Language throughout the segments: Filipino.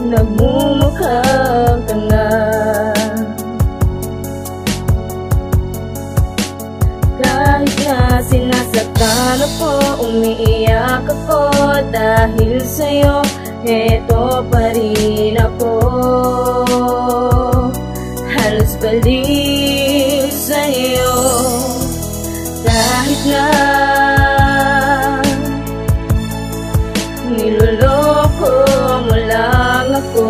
nagmumukhang tanga. Kahit na sinasaktan ako, umiiyak ako dahil sa'yo, eto pa rin ako. Halos baliw sa'yo. Kahit na niloloko mo lang ako,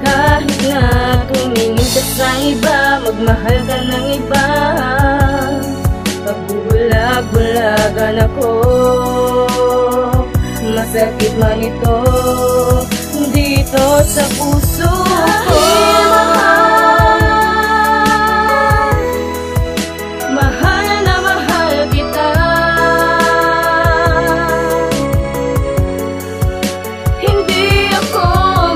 kahit na tumingin ka sa iba, magmahal ka ng iba, pagbubulag-bulagan ako. Masakit man ito dito sa puso ko. Mahal na mahal kita, hindi ako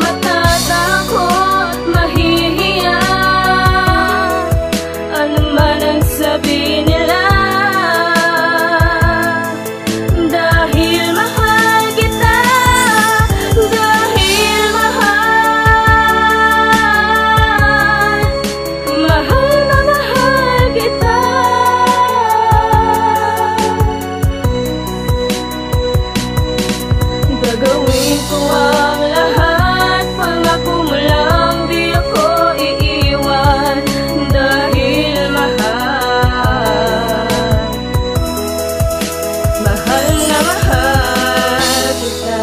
matatakot, mahihiya, ano man ang sabihin nila. Dahil mahal kita, dahil mahal na mahal kita. Gagawin ko ang lahat, pangako mo lang di ako iiwan. Dahil mahal na mahal kita.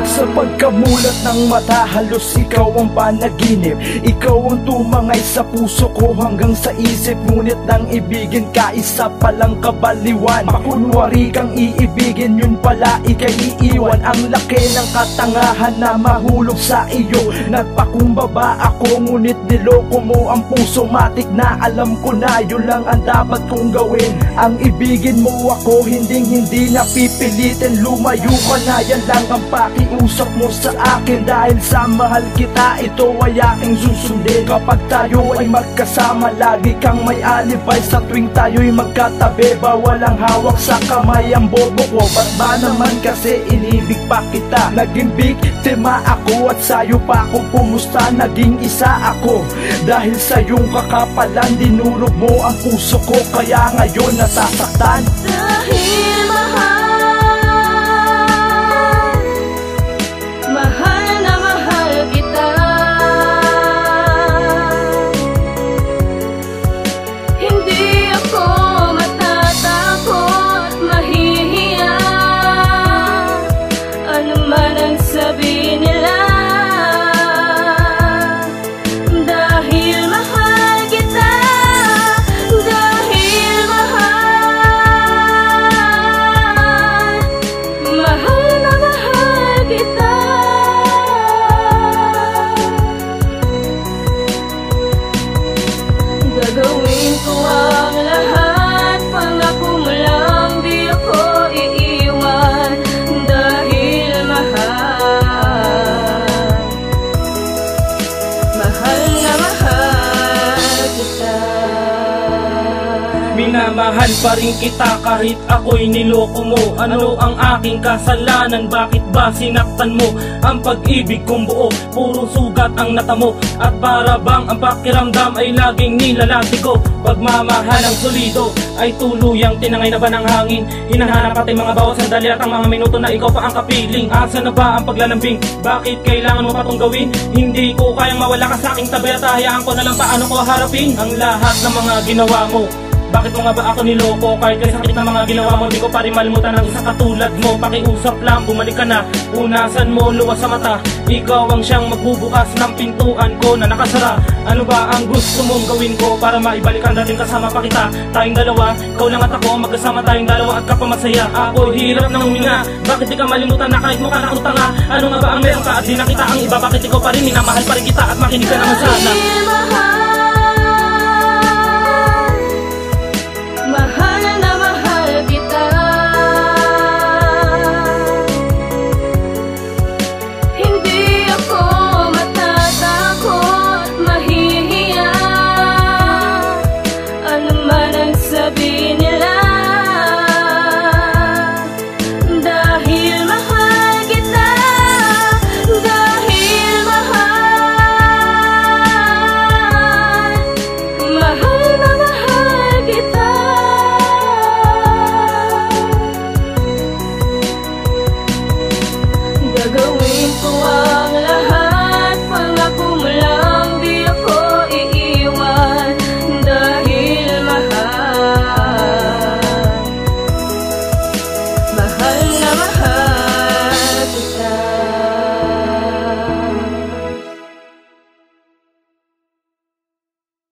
Sa pagkamulat ng mata, halos ikaw ang panaginip. Ikaw ang tumangay sa puso ko hanggang sa isip. Ngunit nang ibigin ka, isa palang kabaliwan. Makunwari kang iibigin, yun pala ikay iiwan. Ang laki ng katangahan na mahulog sa iyo. Nagpakumbaba ako, ngunit niloko mo ang puso. Matik na alam ko na yun lang ang dapat kong gawin. Ang ibigin mo ako, hindi na pipilitin. Lumayo ka na, yan lang ang pakiusap mo sa akin. Dahil sa mahal kita, ito ay aking susundin. Kapag tayo ay magkasama, lagi kang may alibay. Sa tuwing tayo'y magkatabi, bawal ang hawak sa kamay ang bobo ko. Ba't ba naman kasi inibig pa kita? Naging biktima ako at sa'yo pa ako pumusta. Naging isa ako dahil sa iyong kakapalan. Dinurog mo ang puso ko, kaya ngayon nasasaktan. Dahil mahal na mahal kita, hindi ako matatakot, mahihiya, ano man ang sabihin nila. Dahil mahal kita, dahil mahal na mahal kita. Gagawin ko ang lahat, pangako mo lang di ako iiwan. Dahil mahal na mahal kita. Minamahal pa rin kita kahit ako'y niloko mo. Ano ang aking kasalanan? Bakit ba sinaktan mo? Ang pag-ibig kong buo, puro sugat ang natamo. At para bang ang pakiramdam ay laging nilalati ko. Pagmamahal ang solido ay tuluyang tinangay na ba ng hangin. Hinahanap at mga bawat sandali at ang mga minuto na ikaw pa ang kapiling. Asa na ba ang paglalambing? Bakit kailangan mo pa itong gawin? Hindi ko kayang mawala ka sa aking tabi at hayaan ko na lang paano ko harapin ang lahat ng mga ginawa mo. Bakit mo nga ba ako niloko? Kahit kay sakit ng mga ginawa mo, di ko pa rin malimutan ang isa katulad mo. Pakiusap lang, bumalik ka na. Punasan mo, luwas sa mata. Ikaw ang siyang magbubukas ng pintuan ko na nakasara. Ano ba ang gusto mong gawin ko para maibalikan natin kasama pa kita? Tayong dalawa, ikaw lang at ako, magkasama tayong dalawa at kapamasaya. Ako'y hirap ng huminga. Bakit di ka malimutan na kahit mukha na utanga? Ano nga ba ang meron ka at di nakita ang iba? Bakit ikaw pa rin minamahal pa rin kita at makinig ka naman sana? Mahal na mahal kita, hindi ako matatakot, mahihiya, ano man ang sabihin nila. mahal